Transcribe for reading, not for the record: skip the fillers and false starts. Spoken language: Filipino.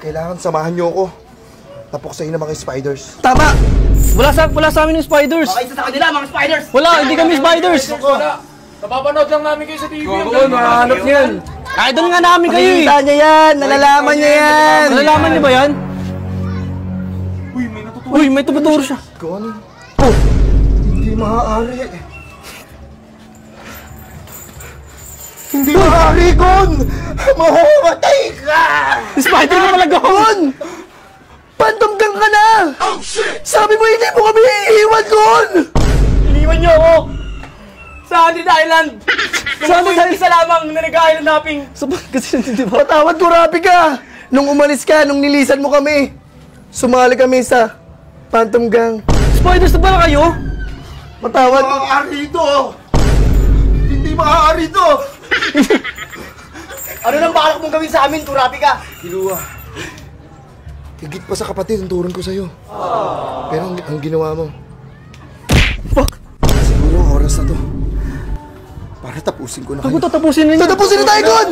Kailangan samahan niyo ako. Tapoksayin na mga spiders. Tama! Wala sa amin yung spiders. Baka isa sa kanila, mga spiders. Wala, hindi kami spiders. Napapanood lang namin kayo sa TV. Oo, nahanap niyan. Idol nga namin kayo eh. Nakikita niya yan, nalalaman niya yan. Nalalaman niyo ba yan? Uy, may natuturo. Uy, may tumuturo siya. Gon? Oh! Hindi maaari. Hindi maaari, Gon! Mamamatay ka! Spider na pala, Gon! Phantom gang ka na! Oh, shit! Sabi mo hindi mo kami iiwan, Gon! Iniwan niyo ako. Sa Haunted Island. Sa Haunted Island. Isa lamang na nag-island hopping. Kasi hindi ba? Patawad ko, Rapi ka! Nung umalis ka, nung nilisan mo kami, sumali kami sa Phantom gang. Spiders na pala kayo? Patawad. Maaari ito! Hindi maaari ito! Ano nang balak mong gawin sa amin, Turapi ka? Kilua, higit pa sa kapatid ang turon ko sa'yo. Pero ang ginawa mo, Fuck! siguro oras na to. Para tapusin ko na kayo. Ako tatapusin na niyo. Tatapusin na tayo, Gon!